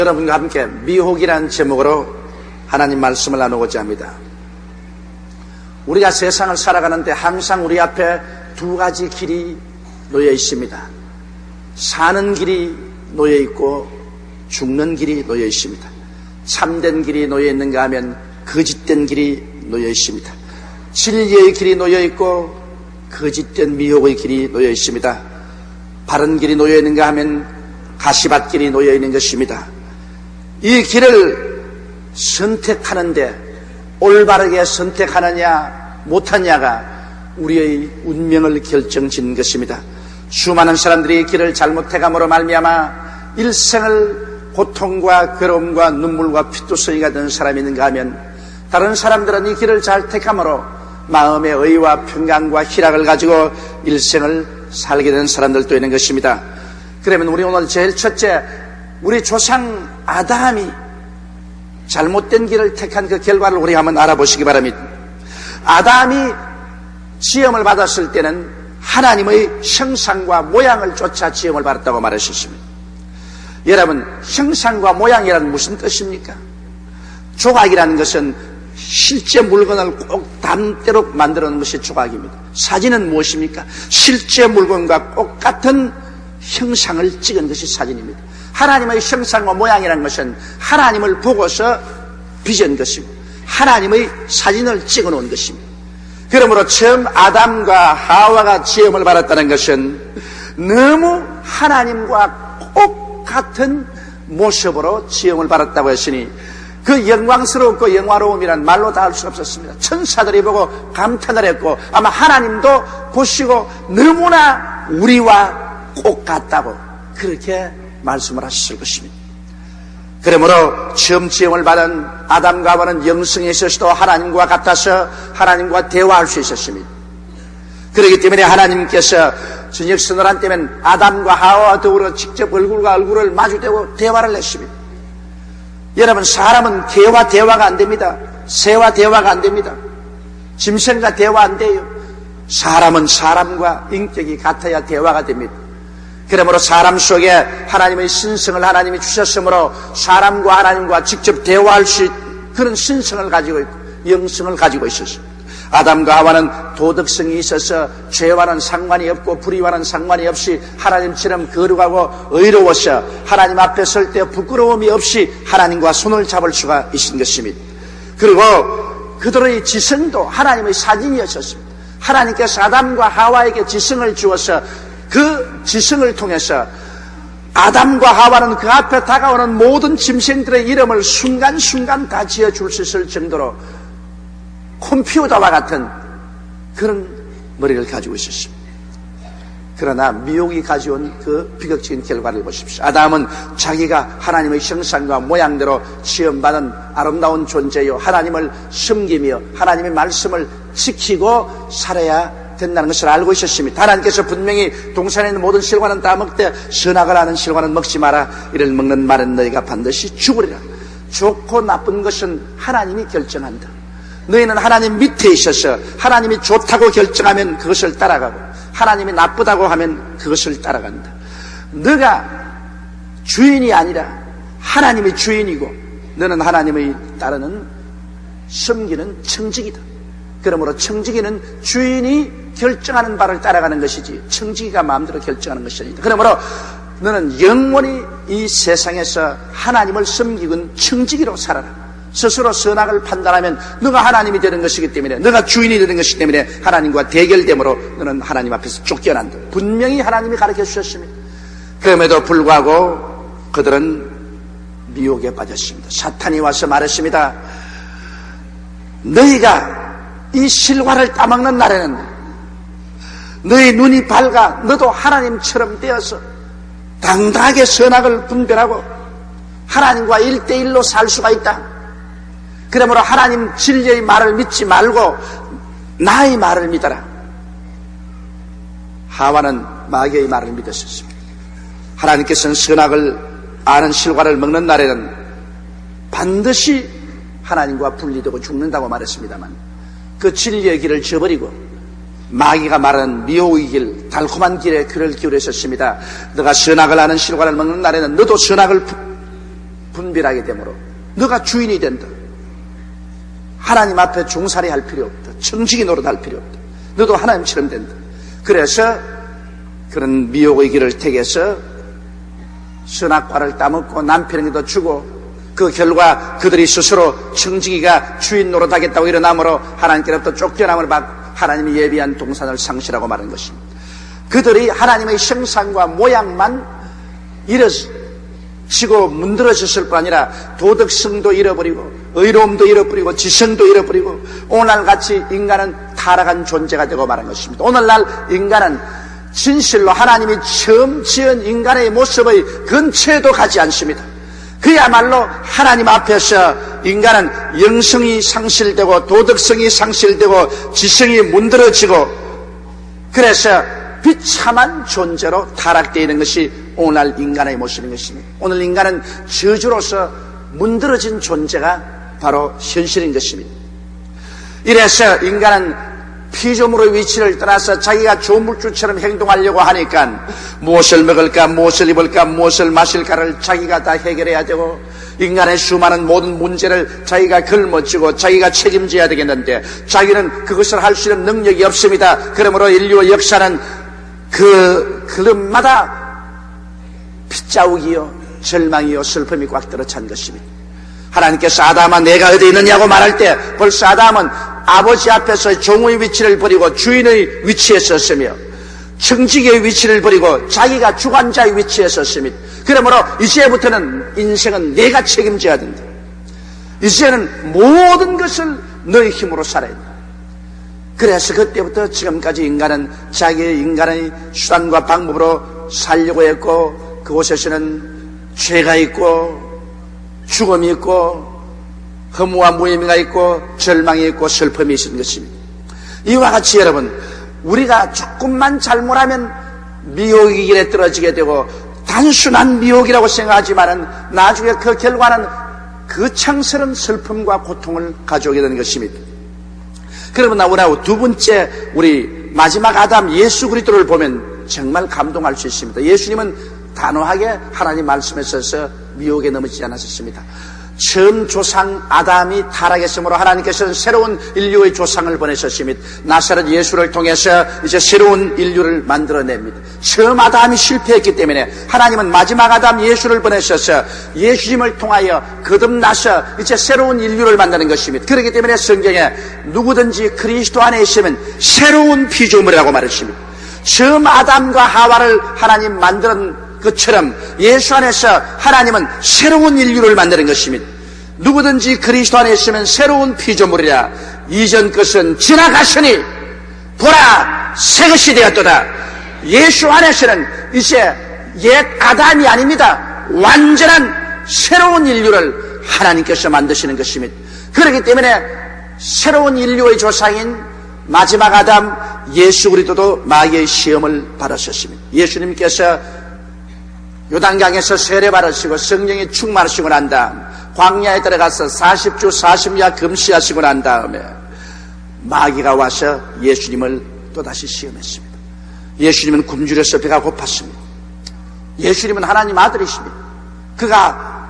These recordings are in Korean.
여러분과 함께 미혹이라는 제목으로 하나님 말씀을 나누고자 합니다. 우리가 세상을 살아가는데 항상 우리 앞에 두 가지 길이 놓여 있습니다. 사는 길이 놓여 있고 죽는 길이 놓여 있습니다. 참된 길이 놓여 있는가 하면 거짓된 길이 놓여 있습니다. 진리의 길이 놓여 있고 거짓된 미혹의 길이 놓여 있습니다. 바른 길이 놓여 있는가 하면 가시밭길이 놓여 있는 것입니다. 이 길을 선택하는데 올바르게 선택하느냐 못하느냐가 우리의 운명을 결정짓는 것입니다. 수많은 사람들이 이 길을 잘못해감으로 말미암아 일생을 고통과 괴로움과 눈물과 피투성이가 된 사람이 있는가 하면 다른 사람들은 이 길을 잘 택함으로 마음의 의와 평강과 희락을 가지고 일생을 살게 된 사람들도 있는 것입니다. 그러면 우리 오늘 제일 첫째, 우리 조상 아담이 잘못된 길을 택한 그 결과를 우리 한번 알아보시기 바랍니다. 아담이 지음을 받았을 때는 하나님의 형상과 모양을 쫓아 지음을 받았다고 말하셨습니다. 여러분, 형상과 모양이란 무슨 뜻입니까? 조각이라는 것은 실제 물건을 꼭 담대로 만들어 놓은 것이 조각입니다. 사진은 무엇입니까? 실제 물건과 똑같은 형상을 찍은 것이 사진입니다. 하나님의 형상과 모양이라는 것은 하나님을 보고서 빚은 것이고 하나님의 사진을 찍어 놓은 것입니다. 그러므로 처음 아담과 하와가 지음을 받았다는 것은 너무 하나님과 똑같은 모습으로 지음을 받았다고 했으니 그 영광스럽고 영화로움이란 말로 다 할 수 없었습니다. 천사들이 보고 감탄을 했고 아마 하나님도 보시고 너무나 우리와 똑같다고 그렇게 말씀을 하셨을 것입니다. 그러므로 처음 지음을 받은 아담과 하와는 영성에 있어서도 하나님과 같아서 하나님과 대화할 수 있었습니다. 그렇기 때문에 하나님께서 저녁선언 때면 아담과 하와와 더불어 직접 얼굴과 얼굴을 마주대고 대화를 했습니다. 여러분, 사람은 개와 대화가 안 됩니다. 새와 대화가 안 됩니다. 짐승과 대화 안 돼요. 사람은 사람과 인격이 같아야 대화가 됩니다. 그러므로 사람 속에 하나님의 신성을 하나님이 주셨으므로 사람과 하나님과 직접 대화할 수 있는 그런 신성을 가지고 있고 영성을 가지고 있었습니다. 아담과 하와는 도덕성이 있어서 죄와는 상관이 없고 불의와는 상관이 없이 하나님처럼 거룩하고 의로워서 하나님 앞에 설 때 부끄러움이 없이 하나님과 손을 잡을 수가 있는 것입니다. 그리고 그들의 지성도 하나님의 사진이었습니다. 하나님께서 아담과 하와에게 지성을 주어서 그 지성을 통해서 아담과 하와는 그 앞에 다가오는 모든 짐승들의 이름을 순간순간 다 지어줄 수 있을 정도로 컴퓨터와 같은 그런 머리를 가지고 있었습니다. 그러나 미혹이 가져온 그 비극적인 결과를 보십시오. 아담은 자기가 하나님의 형상과 모양대로 지음받은 아름다운 존재요 하나님을 섬기며 하나님의 말씀을 지키고 살아야 된다는 것을 알고 있었습니다. 하나님께서 분명히 동산에 있는 모든 실과는 다 먹되 선악을 아는 실과는 먹지 마라. 이를 먹는 말은 너희가 반드시 죽으리라. 좋고 나쁜 것은 하나님이 결정한다. 너희는 하나님 밑에 있어서 하나님이 좋다고 결정하면 그것을 따라가고 하나님이 나쁘다고 하면 그것을 따라간다. 너가 주인이 아니라 하나님이 주인이고 너는 하나님의 따르는 섬기는 청지기다. 그러므로 청지기는 주인이 결정하는 바를 따라가는 것이지 청지기가 마음대로 결정하는 것이 아니다. 그러므로 너는 영원히 이 세상에서 하나님을 섬기는 청지기로 살아라. 스스로 선악을 판단하면 너가 하나님이 되는 것이기 때문에 너가 주인이 되는 것이기 때문에 하나님과 대결됨으로 너는 하나님 앞에서 쫓겨난다. 분명히 하나님이 가르쳐 주셨습니다. 그럼에도 불구하고 그들은 미혹에 빠졌습니다. 사탄이 와서 말했습니다. 너희가 이 실과를 따먹는 날에는 너희 눈이 밝아 너도 하나님처럼 되어서 당당하게 선악을 분별하고 하나님과 1대1로 살 수가 있다. 그러므로 하나님 진리의 말을 믿지 말고 나의 말을 믿어라. 하와는 마귀의 말을 믿었습니다. 하나님께서는 선악을 아는 실과를 먹는 날에는 반드시 하나님과 분리되고 죽는다고 말했습니다만 그 진리의 길을 저버리고 마귀가 말하는 미혹의 길, 달콤한 길에 귀를 기울였었습니다. 너가 선악을 아는 실과를 먹는 날에는 너도 선악을 분별하게 되므로 너가 주인이 된다. 하나님 앞에 종살이 할 필요 없다. 청지기 노릇할 필요 없다. 너도 하나님처럼 된다. 그래서 그런 미혹의 길을 택해서 선악과를 따먹고 남편에게도 주고 그 결과 그들이 스스로 청지기가 주인 노릇하겠다고 일어남으로 하나님께로부터 쫓겨남을 받고 하나님이 예비한 동산을 상실하고 마는 것입니다. 그들이 하나님의 형상과 모양만 잃어지고 문드러졌을 뿐 아니라 도덕성도 잃어버리고 의로움도 잃어버리고 지성도 잃어버리고 오늘날같이 인간은 타락한 존재가 되고 마는 것입니다. 오늘날 인간은 진실로 하나님이 처음 지은 인간의 모습의 근처에도 가지 않습니다. 그야말로 하나님 앞에서 인간은 영성이 상실되고 도덕성이 상실되고 지성이 문드러지고 그래서 비참한 존재로 타락되어 있는 것이 오늘날 인간의 모습인 것입니다. 오늘 인간은 저주로서 문드러진 존재가 바로 현실인 것입니다. 이래서 인간은 피조물의 위치를 떠나서 자기가 조물주처럼 행동하려고 하니까 무엇을 먹을까, 무엇을 입을까, 무엇을 마실까를 자기가 다 해결해야 되고 인간의 수많은 모든 문제를 자기가 걸머쥐고 자기가 책임져야 되겠는데 자기는 그것을 할 수 있는 능력이 없습니다. 그러므로 인류의 역사는 그 걸음마다 핏자국이요 절망이요 슬픔이 꽉 들어찬 것입니다. 하나님께서 아담아 내가 어디 있느냐고 말할 때 벌써 아담은 아버지 앞에서 종의 위치를 버리고 주인의 위치에 섰으며 청지기의 위치를 버리고 자기가 주관자의 위치에 섰습니다. 그러므로 이제부터는 인생은 내가 책임져야 된다. 이제는 모든 것을 너의 힘으로 살아야 된다. 그래서 그때부터 지금까지 인간은 자기의 인간의 수단과 방법으로 살려고 했고 그곳에서는 죄가 있고 죽음이 있고 허무와 무의미가 있고 절망이 있고 슬픔이 있는 것입니다. 이와 같이 여러분 우리가 조금만 잘못하면 미혹의 길에 떨어지게 되고 단순한 미혹이라고 생각하지만은 나중에 그 결과는 거창스러운 슬픔과 고통을 가져오게 되는 것입니다. 그러면 우리하고 두 번째 우리 마지막 아담 예수 그리스도를 보면 정말 감동할 수 있습니다. 예수님은 단호하게 하나님 말씀에 서서 미혹에 넘어지지 않았습니다. 처음 조상 아담이 타락했으므로 하나님께서는 새로운 인류의 조상을 보내셨습니다. 나사렛 예수를 통해서 이제 새로운 인류를 만들어냅니다. 처음 아담이 실패했기 때문에 하나님은 마지막 아담 예수를 보내셔서 예수님을 통하여 거듭나서 이제 새로운 인류를 만드는 것입니다. 그렇기 때문에 성경에 누구든지 그리스도 안에 있으면 새로운 피조물이라고 말했습니다. 처음 아담과 하와를 하나님 만든 것처럼 예수 안에서 하나님은 새로운 인류를 만드는 것입니다. 누구든지 그리스도 안에 있으면 새로운 피조물이라. 이전 것은 지나갔으니 보라 새 것이 되었도다. 예수 안에서는 이제 옛 아담이 아닙니다. 완전한 새로운 인류를 하나님께서 만드시는 것입니다. 그렇기 때문에 새로운 인류의 조상인 마지막 아담 예수 그리스도도 마귀의 시험을 받으셨습니다. 예수님께서 요단강에서 세례 받으시고 성령이 충만하시고 난 다음 광야에 들어가서 40주 40야 금시하시고 난 다음에 마귀가 와서 예수님을 또다시 시험했습니다. 예수님은 굶주려서 배가 고팠습니다. 예수님은 하나님 아들이십니다. 그가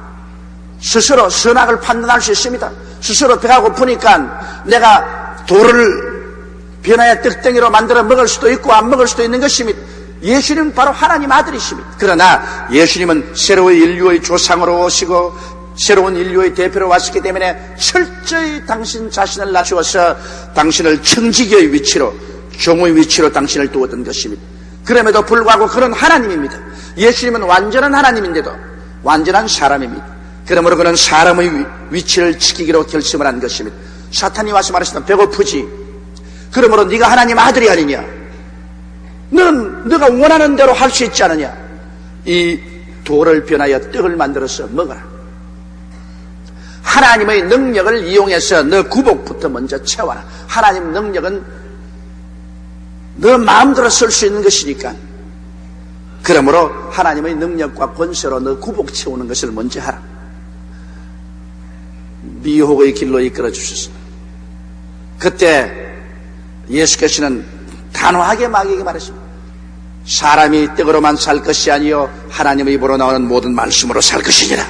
스스로 선악을 판단할 수 있습니다. 스스로 배가 고프니까 내가 돌을 변화의 떡덩이로 만들어 먹을 수도 있고 안 먹을 수도 있는 것입니다. 예수님은 바로 하나님 아들이십니다. 그러나 예수님은 새로운 인류의 조상으로 오시고 새로운 인류의 대표로 왔기 때문에 철저히 당신 자신을 낮추어서 당신을 청지기의 위치로 종의 위치로 당신을 두었던 것입니다. 그럼에도 불구하고 그런 하나님입니다. 예수님은 완전한 하나님인데도 완전한 사람입니다. 그러므로 그는 사람의 위치를 지키기로 결심을 한 것입니다. 사탄이 와서 말했습니다. 배고프지? 그러므로 네가 하나님 아들이 아니냐? 너는 네가 원하는 대로 할 수 있지 않느냐? 이 돌을 변하여 떡을 만들어서 먹어라. 하나님의 능력을 이용해서 너 구복부터 먼저 채워라. 하나님 능력은 너 마음대로 쓸 수 있는 것이니까. 그러므로 하나님의 능력과 권세로 너 구복 채우는 것을 먼저 하라. 미혹의 길로 이끌어 주셨습니다. 그때 예수께서는 단호하게 마귀에게 말했습니다. 사람이 떡으로만 살 것이 아니요 하나님의 입으로 나오는 모든 말씀으로 살 것이니라.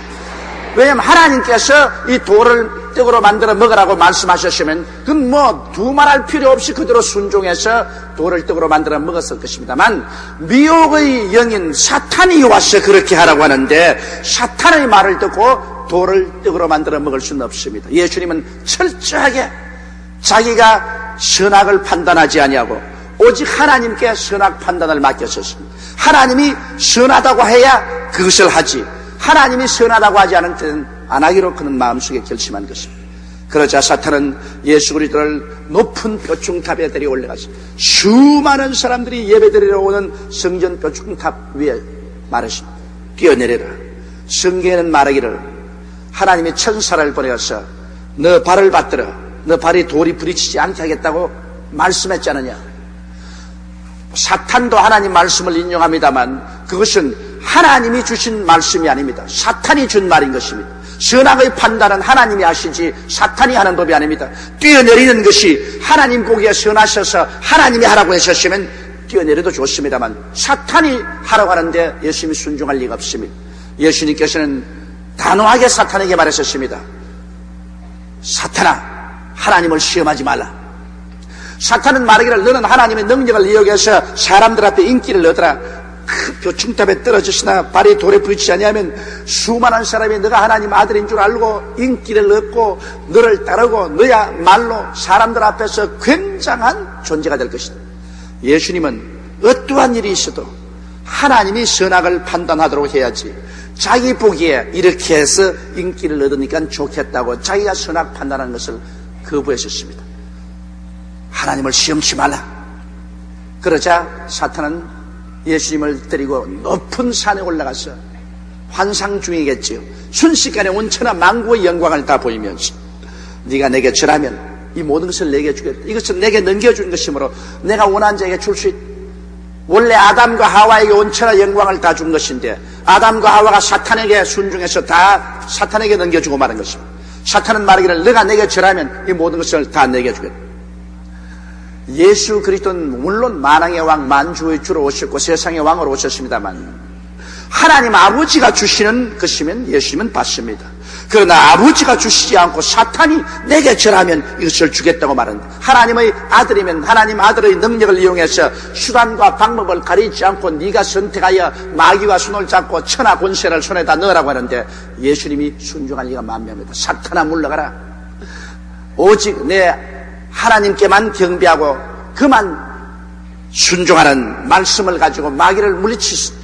왜냐하면 하나님께서 이 돌을 떡으로 만들어 먹으라고 말씀하셨으면 그건 뭐 두말할 필요 없이 그대로 순종해서 돌을 떡으로 만들어 먹었을 것입니다만, 미혹의 영인 사탄이 와서 그렇게 하라고 하는데 사탄의 말을 듣고 돌을 떡으로 만들어 먹을 수는 없습니다. 예수님은 철저하게 자기가 선악을 판단하지 아니하고 오직 하나님께 선악 판단을 맡겼었습니다. 하나님이 선하다고 해야 그것을 하지, 하나님이 선하다고 하지 않을 때는 안 하기로 그는 마음속에 결심한 것입니다. 그러자 사탄은 예수 그리스도를 높은 뼈중탑에 데려 올라가서 수많은 사람들이 예배드리러 오는 성전 뼈중탑 위에 말하십니다. 뛰어내려라. 성경에는 말하기를 하나님이 천사를 보내어서 너 발을 받들어 너 발이 돌이 부딪히지 않게 하겠다고 말씀했지 않느냐. 사탄도 하나님 말씀을 인용합니다만 그것은 하나님이 주신 말씀이 아닙니다. 사탄이 준 말인 것입니다. 선악의 판단은 하나님이 하시지 사탄이 하는 법이 아닙니다. 뛰어내리는 것이 하나님 보기에 선하셔서 하나님이 하라고 하셨으면 뛰어내려도 좋습니다만 사탄이 하라고 하는데 예수님이 순종할 리가 없습니다. 예수님께서는 단호하게 사탄에게 말하셨습니다. 사탄아, 하나님을 시험하지 말라. 사탄은 말하기를 너는 하나님의 능력을 이용해서 사람들 앞에 인기를 얻어라. 그 뼈중탑에 떨어지시나 발이 돌에 부딪히지 아니하면 수많은 사람이 너가 하나님 아들인 줄 알고 인기를 얻고 너를 따르고 너야말로 사람들 앞에서 굉장한 존재가 될 것이다. 예수님은 어떠한 일이 있어도 하나님이 선악을 판단하도록 해야지 자기 보기에 이렇게 해서 인기를 얻으니까 좋겠다고 자기가 선악 판단하는 것을 거부했었습니다. 하나님을 시험치 말라. 그러자 사탄은 예수님을 데리고 높은 산에 올라가서 환상 중이겠지요. 순식간에 온천하 만국의 영광을 다 보이면서 네가 내게 절하면 이 모든 것을 내게 주겠다. 이것은 내게 넘겨준 것이므로 내가 원하는 자에게 줄 수 있다. 원래 아담과 하와에게 온천하 영광을 다 준 것인데 아담과 하와가 사탄에게 순종해서 다 사탄에게 넘겨주고 말한 것입니다. 사탄은 말하기를 너가 내게 절하면 이 모든 것을 다 내게 주겠다. 예수 그리스도는 물론 만왕의 왕 만주의 주로 오셨고 세상의 왕으로 오셨습니다만 하나님 아버지가 주시는 것이면 예수님은 받습니다. 그러나 아버지가 주시지 않고 사탄이 내게 절하면 이것을 주겠다고 말한다. 하나님의 아들이면 하나님 아들의 능력을 이용해서 수단과 방법을 가리지 않고 네가 선택하여 마귀와 손을 잡고 천하 권세를 손에다 넣으라고 하는데 예수님이 순종할 리가 만명합니다. 사탄아 물러가라. 오직 내 하나님께만 경배하고 그만 순종하는 말씀을 가지고 마귀를 물리치십니다.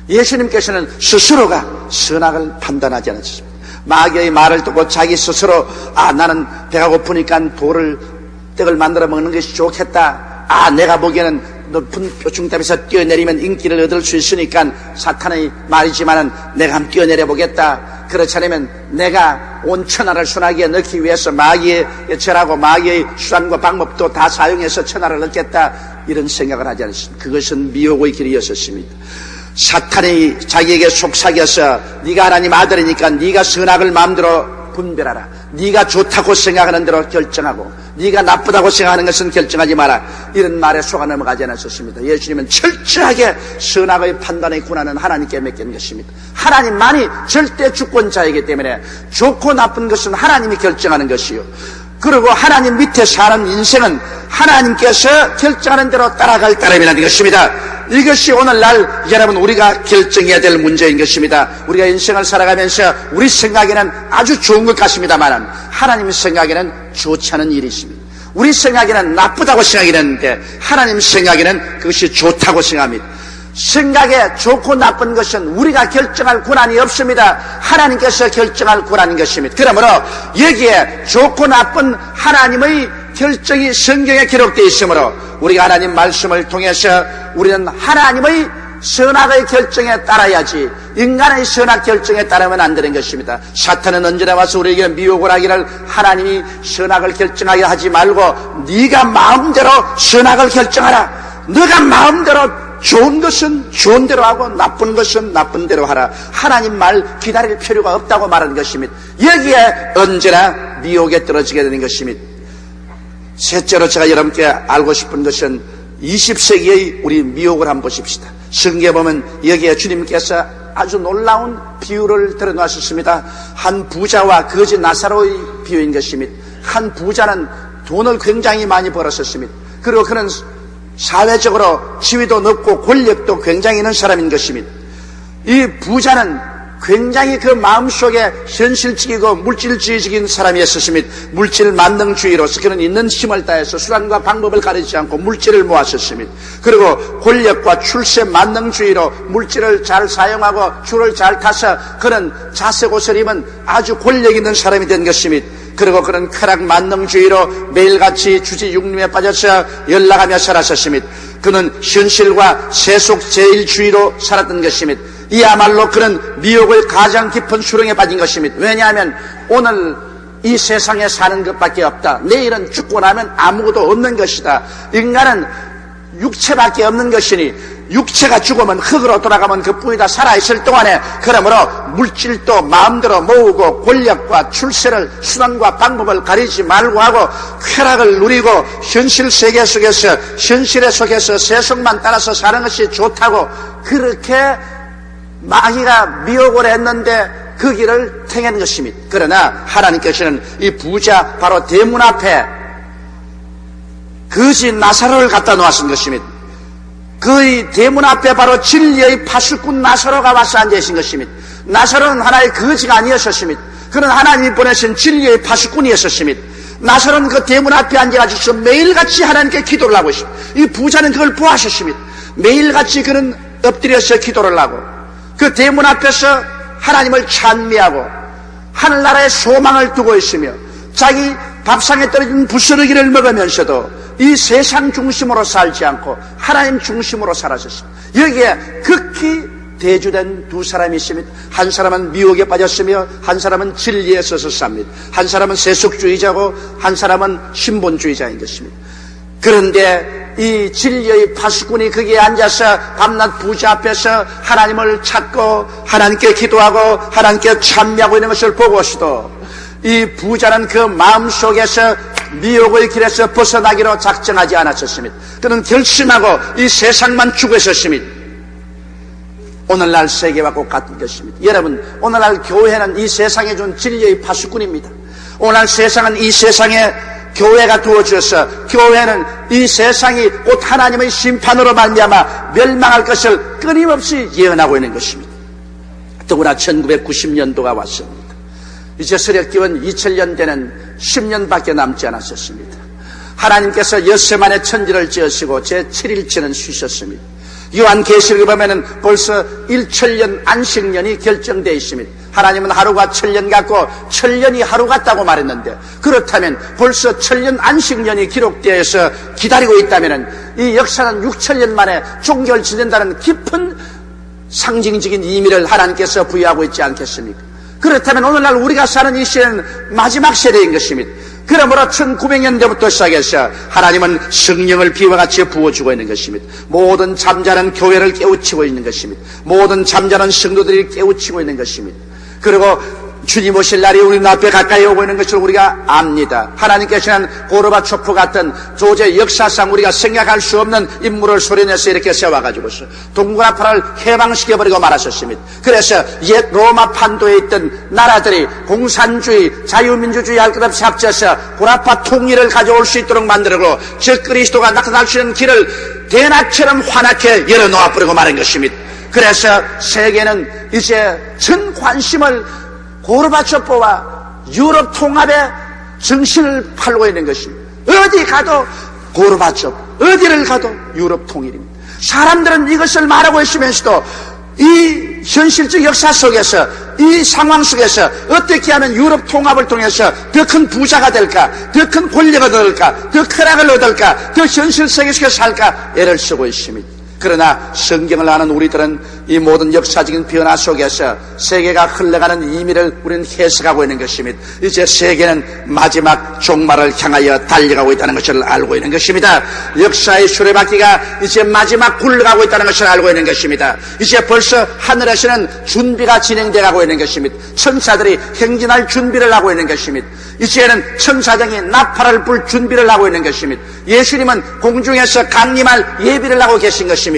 예수님께서는 스스로가 선악을 판단하지 않으셨습니다. 마귀의 말을 듣고 자기 스스로 나는 배가 고프니까 떡을 만들어 먹는 것이 좋겠다. 내가 보기에는 높은 뼈중탑에서 뛰어내리면 인기를 얻을 수 있으니까 사탄의 말이지만은 내가 한번 뛰어내려 보겠다. 그렇지 않으면 내가 온 천하를 손아귀에 넣기 위해서 마귀에 절하고 마귀의 수단과 방법도 다 사용해서 천하를 얻겠다. 이런 생각을 하지 않습니다. 그것은 미혹의 길이었습니다. 사탄이 자기에게 속삭여서 네가 하나님 아들이니까 네가 선악을 마음대로 분별하라. 네가 좋다고 생각하는 대로 결정하고 네가 나쁘다고 생각하는 것은 결정하지 마라. 이런 말에 속아 넘어가지 않았었습니다. 예수님은 철저하게 선악의 판단의 권한은 하나님께 맡긴 것입니다. 하나님만이 절대 주권자이기 때문에 좋고 나쁜 것은 하나님이 결정하는 것이요. 그리고 하나님 밑에 사는 인생은 하나님께서 결정하는 대로 따라갈 따름이라는 것입니다. 이것이 오늘날 여러분 우리가 결정해야 될 문제인 것입니다. 우리가 인생을 살아가면서 우리 생각에는 아주 좋은 것 같습니다만 하나님 생각에는 좋지 않은 일이 있습니다. 우리 생각에는 나쁘다고 생각이 되는데 하나님 생각에는 그것이 좋다고 생각합니다. 생각에 좋고 나쁜 것은 우리가 결정할 권한이 없습니다. 하나님께서 결정할 권한인 것입니다. 그러므로 여기에 좋고 나쁜 하나님의 결정이 성경에 기록되어 있으므로 우리가 하나님 말씀을 통해서 우리는 하나님의 선악의 결정에 따라야지 인간의 선악 결정에 따르면 안 되는 것입니다. 사탄은 언제나 와서 우리에게 미혹을 하기를 하나님이 선악을 결정하게 하지 말고 네가 마음대로 선악을 결정하라. 네가 마음대로 좋은 것은 좋은 대로 하고 나쁜 것은 나쁜 대로 하라. 하나님 말 기다릴 필요가 없다고 말하는 것입니다. 여기에 언제나 미혹에 떨어지게 되는 것입니다. 셋째로 제가 여러분께 알고 싶은 것은 20세기의 우리 미혹을 한번 보십시다. 성경에 보면 여기에 주님께서 아주 놀라운 비유를 드러놓으셨습니다. 한 부자와 거지 나사로의 비유인 것입니다. 한 부자는 돈을 굉장히 많이 벌었었습니다. 그리고 그는 사회적으로 지위도 높고 권력도 굉장히 있는 사람인 것입니다. 이 부자는 굉장히 그 마음속에 현실적이고 물질주의적인 사람이었습니다. 물질 만능주의로서 그는 있는 힘을 다해서 수단과 방법을 가리지 않고 물질을 모았었습니다. 그리고 권력과 출세 만능주의로 물질을 잘 사용하고 줄을 잘 타서 그는 자색 옷을 입은 아주 권력 있는 사람이 된 것입니다. 그리고 그는 쾌락 만능주의로 매일같이 주지 육림에 빠져서 연락하며 살았었습니다. 그는 현실과 세속 제일주의로 살았던 것입니다. 이야말로 그는 미혹의 가장 깊은 수렁에 빠진 것입니다. 왜냐하면 오늘 이 세상에 사는 것밖에 없다. 내일은 죽고 나면 아무것도 없는 것이다. 인간은 육체밖에 없는 것이니 육체가 죽으면 흙으로 돌아가면 그뿐이다. 살아있을 동안에 그러므로 물질도 마음대로 모으고 권력과 출세를 수단과 방법을 가리지 말고 하고 쾌락을 누리고 현실 세계 속에서 현실의 속에서 세속만 따라서 사는 것이 좋다고 그렇게 마귀가 미혹을 했는데 그 길을 택한 것입니다. 그러나 하나님께서는 이 부자 바로 대문 앞에 거지 나사로를 갖다 놓으신 것입니다. 그의 대문 앞에 바로 진리의 파수꾼 나사로가 와서 앉아있는 것입니다. 나사로는 하나의 거지가 아니었습니다. 그는 하나님이 보내신 진리의 파수꾼이었습니다. 나사로는 그 대문 앞에 앉아가지고 매일같이 하나님께 기도를 하고 있습니다. 이 부자는 그걸 보았습니다. 매일같이 그는 엎드려서 기도를 하고 그 대문 앞에서 하나님을 찬미하고 하늘나라의 소망을 두고 있으며 자기 밥상에 떨어진 부스러기를 먹으면서도 이 세상 중심으로 살지 않고 하나님 중심으로 살았었습니다. 여기에 극히 대주된 두 사람이 있습니다. 한 사람은 미혹에 빠졌으며 한 사람은 진리에 서서 삽니다. 한 사람은 세속주의자고 한 사람은 신본주의자인 것입니다. 그런데 이 진리의 파수꾼이 거기에 앉아서 밤낮 부자 앞에서 하나님을 찾고 하나님께 기도하고 하나님께 찬미하고 있는 것을 보고서도 이 부자는 그 마음속에서 미혹의 길에서 벗어나기로 작정하지 않았었습니다. 그는 결심하고 이 세상만 추구했었습니다. 오늘날 세계와 똑같은 것입니다. 여러분, 오늘날 교회는 이 세상에 준 진리의 파수꾼입니다. 오늘날 세상은 이 세상에 교회가 두어져서 교회는 이 세상이 곧 하나님의 심판으로 말미암아 멸망할 것을 끊임없이 예언하고 있는 것입니다. 더구나 1990년도가 왔습니다. 이제 서력기원 2000년대는 10년밖에 남지 않았었습니다. 하나님께서 엿새만의 천지를 지으시고 제7일째는 쉬셨습니다. 요한계시록에 보면은 벌써 1천년 안식년이 결정되어 있습니다. 하나님은 하루가 1000년 같고 1000년이 하루 같다고 말했는데 그렇다면 벌써 1000년 안식년이 기록되어서 기다리고 있다면 이 역사는 6000년 만에 종결 지낸다는 깊은 상징적인 의미를 하나님께서 부여하고 있지 않겠습니까? 그렇다면 오늘날 우리가 사는 이 시대는 마지막 세대인 것입니다. 그러므로 1900년대부터 시작해서 하나님은 성령을 비와 같이 부어주고 있는 것입니다. 모든 잠자는 교회를 깨우치고 있는 것입니다. 모든 잠자는 성도들이 깨우치고 있는 것입니다. 그리고 주님 오실 날이 우리 눈앞에 가까이 오고 있는 것을 우리가 압니다. 하나님께서는 고르바초프 같은 도저히 역사상 우리가 생각할 수 없는 인물을 소리내서 이렇게 세워가지고서 동구나파를 해방시켜버리고 말하셨습니다. 그래서 옛 로마 판도에 있던 나라들이 공산주의, 자유민주주의 할 것 없이 합쳐서 고라파 통일을 가져올 수 있도록 만들고 저 그리스도가 나타날 수 있는 길을 대낮처럼 환하게 열어놓아버리고 말한 것입니다. 그래서 세계는 이제 전 관심을 고르바초프와 유럽 통합의 정신을 팔고 있는 것입니다. 어디 가도 고르바초프, 어디를 가도 유럽 통일입니다. 사람들은 이것을 말하고 있으면서도 이 현실적 역사 속에서 이 상황 속에서 어떻게 하면 유럽 통합을 통해서 더 큰 부자가 될까, 더 큰 권력을 얻을까, 더 쾌락을 얻을까, 더 현실 세계 속에서 살까 애를 쓰고 있습니다. 그러나 성경을 아는 우리들은 이 모든 역사적인 변화 속에서 세계가 흘러가는 의미를 우리는 해석하고 있는 것입니다. 이제 세계는 마지막 종말을 향하여 달려가고 있다는 것을 알고 있는 것입니다. 역사의 수레바퀴가 이제 마지막 굴러가고 있다는 것을 알고 있는 것입니다. 이제 벌써 하늘에서는 준비가 진행되고 있는 것입니다. 천사들이 행진할 준비를 하고 있는 것입니다. 이제는 천사장이 나팔을 불 준비를 하고 있는 것입니다. 예수님은 공중에서 강림할 예비를 하고 계신 것입니다.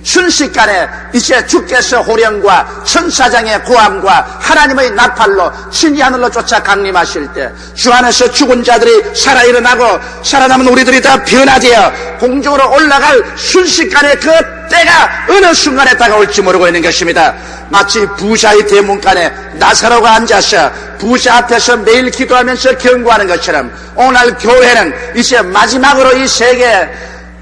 순식간에 이제 주께서 호령과 천사장의 고함과 하나님의 나팔로 신이 하늘로 쫓아 강림하실 때 주 안에서 죽은 자들이 살아 일어나고 살아남은 우리들이 다 변화되어 공중으로 올라갈 순식간에 그 때가 어느 순간에 다가올지 모르고 있는 것입니다. 마치 부자의 대문간에 나사로가 앉아서 부자 앞에서 매일 기도하면서 경고하는 것처럼 오늘 교회는 이제 마지막으로 이 세계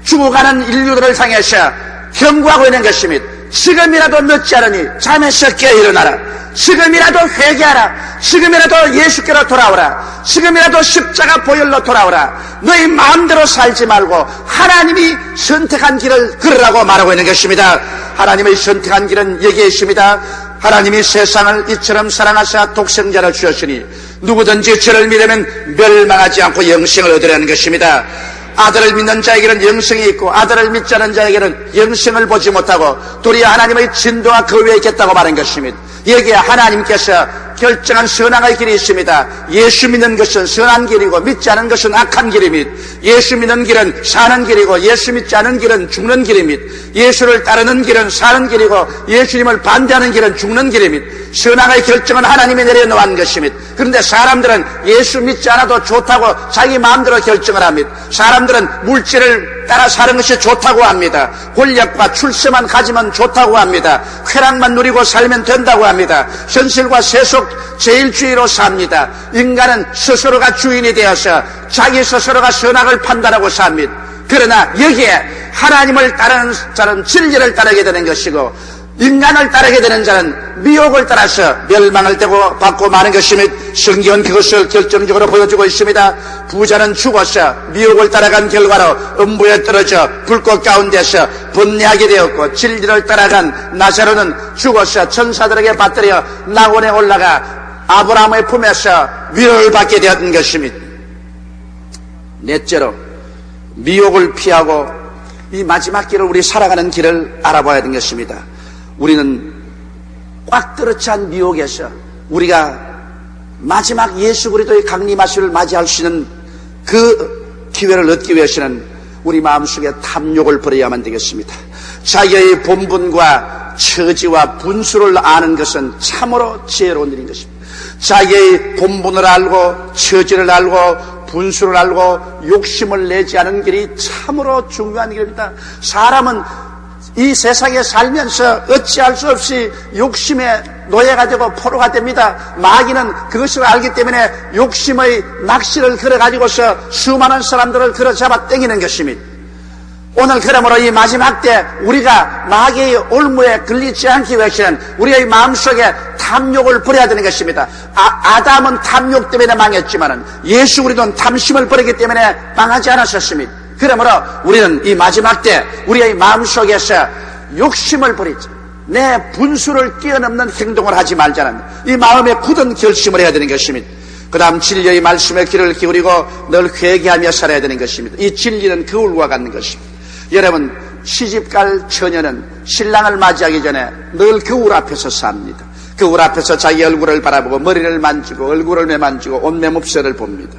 죽어가는 인류들을 향해서 경고하고 있는 것입니다. 지금이라도 늦지 않으니 잠에서 깨어 일어나라. 지금이라도 회개하라. 지금이라도 예수께로 돌아오라. 지금이라도 십자가 보혈로 돌아오라. 너희 마음대로 살지 말고 하나님이 선택한 길을 걸으라고 말하고 있는 것입니다. 하나님의 선택한 길은 여기에 있습니다. 하나님이 세상을 이처럼 사랑하사 독생자를 주셨으니 누구든지 저를 믿으면 멸망하지 않고 영생을 얻으라는 것입니다. 아들을 믿는 자에게는 영생이 있고 아들을 믿지 않는 자에게는 영생을 보지 못하고 도리어 하나님의 진도와 그 위에 있겠다고 말한 것입니다. 여기에 하나님께서 결정한 선악의 길이 있습니다. 예수 믿는 것은 선한 길이고 믿지 않은 것은 악한 길입니다. 예수 믿는 길은 사는 길이고 예수 믿지 않은 길은 죽는 길입니다. 예수를 따르는 길은 사는 길이고 예수님을 반대하는 길은 죽는 길입니다. 선악의 결정은 하나님이 내려놓은 것입니다. 그런데 사람들은 예수 믿지 않아도 좋다고 자기 마음대로 결정을 합니다. 사람들은 물질을 따라 사는 것이 좋다고 합니다. 권력과 출세만 가지면 좋다고 합니다. 쾌락만 누리고 살면 된다고 합니다. 현실과 세속 제일주의로 삽니다. 인간은 스스로가 주인이 되어서 자기 스스로가 선악을 판단하고 삽니다. 그러나 여기에 하나님을 따르는 자는 진리를 따르게 되는 것이고 인간을 따르게 되는 자는 미혹을 따라서 멸망을 받고 마는 것입니다. 성경은 그것을 결정적으로 보여주고 있습니다. 부자는 죽어서 미혹을 따라간 결과로 음부에 떨어져 불꽃 가운데서 번뇌하게 되었고 진리를 따라간 나사로는 죽어서 천사들에게 받들여 낙원에 올라가 아브라함의 품에서 위로를 받게 되었던 것입니다. 넷째로 미혹을 피하고 이 마지막 길을 우리 살아가는 길을 알아봐야 되는 것입니다. 우리는 꽉 들어찬 미혹에서 우리가 마지막 예수 그리스도의 강림하심을 맞이할 수 있는 그 기회를 얻기 위해서는 우리 마음속에 탐욕을 버려야만 되겠습니다. 자기의 본분과 처지와 분수를 아는 것은 참으로 지혜로운 일인 것입니다. 자기의 본분을 알고 처지를 알고 분수를 알고 욕심을 내지 않은 길이 참으로 중요한 길입니다. 사람은 이 세상에 살면서 어찌할 수 없이 욕심의 노예가 되고 포로가 됩니다. 마귀는 그것을 알기 때문에 욕심의 낚시를 걸어가지고서 수많은 사람들을 걸어잡아 땡기는 것입니다. 오늘 그러므로 이 마지막 때 우리가 마귀의 올무에 걸리지 않기 위해서는 우리의 마음속에 탐욕을 버려야 되는 것입니다. 아담은 탐욕 때문에 망했지만 예수 그리스도는 탐심을 버리기 때문에 망하지 않았었습니다. 그러므로 우리는 이 마지막 때 우리의 마음속에서 욕심을 버리자. 내 분수를 뛰어넘는 행동을 하지 말자는 이 마음의 굳은 결심을 해야 되는 것입니다. 그 다음 진리의 말씀에 귀를 기울이고 늘 회개하며 살아야 되는 것입니다. 이 진리는 거울과 같은 것입니다. 여러분, 시집갈 처녀는 신랑을 맞이하기 전에 늘 거울 앞에서 삽니다. 거울 앞에서 자기 얼굴을 바라보고 머리를 만지고 얼굴을 매만지고 옷매무새를 봅니다.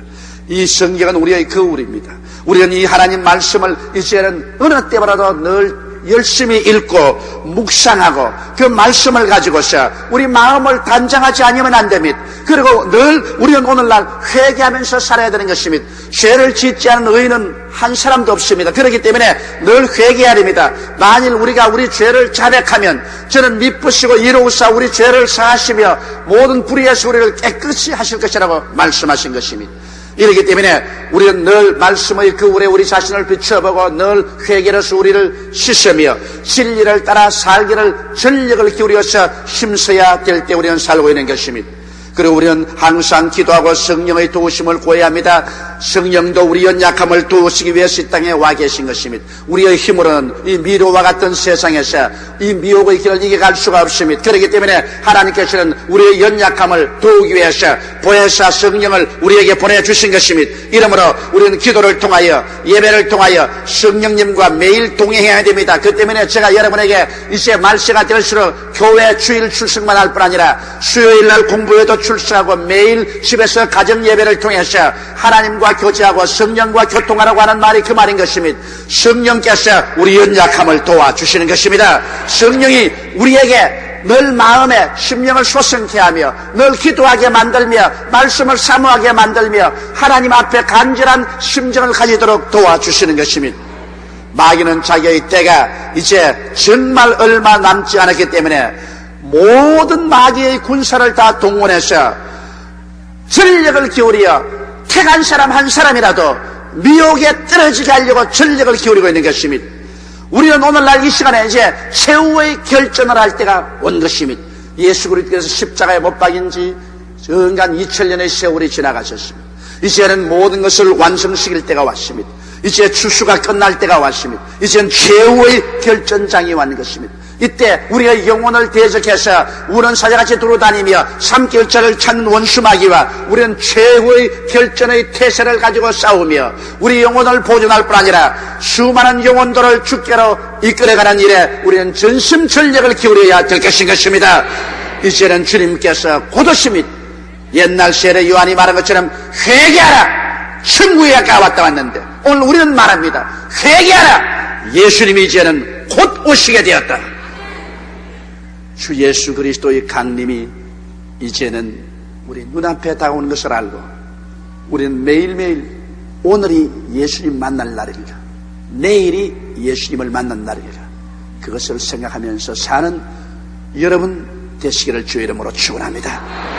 이 성경은 우리의 거울입니다. 우리는 이 하나님 말씀을 이제는 어느 때보다도 늘 열심히 읽고 묵상하고 그 말씀을 가지고서 우리 마음을 단장하지 않으면 안 됩니다. 그리고 늘 우리는 오늘날 회개하면서 살아야 되는 것입니다. 죄를 짓지 않은 의인은 한 사람도 없습니다. 그렇기 때문에 늘 회개해야 됩니다. 만일 우리가 우리 죄를 자백하면 저는 미쁘시고 이로우사 우리 죄를 사하시며 모든 불의에서 우리를 깨끗이 하실 것이라고 말씀하신 것입니다. 이렇기 때문에 우리는 늘 말씀의 거울에 우리 자신을 비춰보고 늘 회개로서 우리를 씻으며 진리를 따라 살기를 전력을 기울여서 힘써야 될 때 우리는 살고 있는 것입니다. 그리고 우리는 항상 기도하고 성령의 도우심을 구해야 합니다. 성령도 우리 연약함을 도우시기 위해서 이 땅에 와 계신 것입니다. 우리의 힘으로는 이 미로와 같은 세상에서 이 미혹의 길을 이겨갈 수가 없습니다. 그렇기 때문에 하나님께서는 우리의 연약함을 도우기 위해서 보혜사 성령을 우리에게 보내주신 것입니다. 이러므로 우리는 기도를 통하여 예배를 통하여 성령님과 매일 동행해야 됩니다. 그 때문에 제가 여러분에게 이제 말세가 될수록 교회 주일 출석만 할 뿐 아니라 수요일날 공부에도 출석하고 매일 집에서 가정 예배를 통해서 하나님과 하나님과 교제하고 성령과 교통하라고 하는 말이 그 말인 것입니다. 성령께서 우리 연약함을 도와주시는 것입니다. 성령이 우리에게 늘 마음에 심령을 소생케 하며 늘 기도하게 만들며 말씀을 사모하게 만들며 하나님 앞에 간절한 심정을 가지도록 도와주시는 것입니다. 마귀는 자기의 때가 이제 정말 얼마 남지 않았기 때문에 모든 마귀의 군사를 다 동원해서 전력을 기울여 택한 사람 한 사람이라도 미혹에 떨어지게 하려고 전력을 기울이고 있는 것입니다. 우리는 오늘날 이 시간에 이제 최후의 결전을 할 때가 온 것입니다. 예수 그리스도께서 십자가에 못 박인 지 정간 2000년의 세월이 지나가셨습니다. 이제는 모든 것을 완성시킬 때가 왔습니다. 이제 추수가 끝날 때가 왔습니다. 이제는 최후의 결전장이 왔는 것입니다. 이때 우리의 영혼을 대적해서 우는 사자같이 두루다니며 삼킬자를 찾는 원수마귀와 우리는 최후의 결전의 태세를 가지고 싸우며 우리 영혼을 보존할 뿐 아니라 수많은 영혼들을 주께로 이끌어가는 일에 우리는 전심전력을 기울여야 될 것인 것입니다. 이제는 주님께서 곧 오십니다. 옛날 세례 요한이 말한 것처럼 회개하라! 천국에 가까이 왔다 왔는데 오늘 우리는 말합니다. 회개하라! 예수님이 이제는 곧 오시게 되었다. 주 예수 그리스도의 강림이 이제는 우리 눈앞에 다가오는 것을 알고 우리는 매일매일 오늘이 예수님 만날 날이리라, 내일이 예수님을 만난 날이리라, 그것을 생각하면서 사는 여러분 되시기를 주의 이름으로 축원합니다.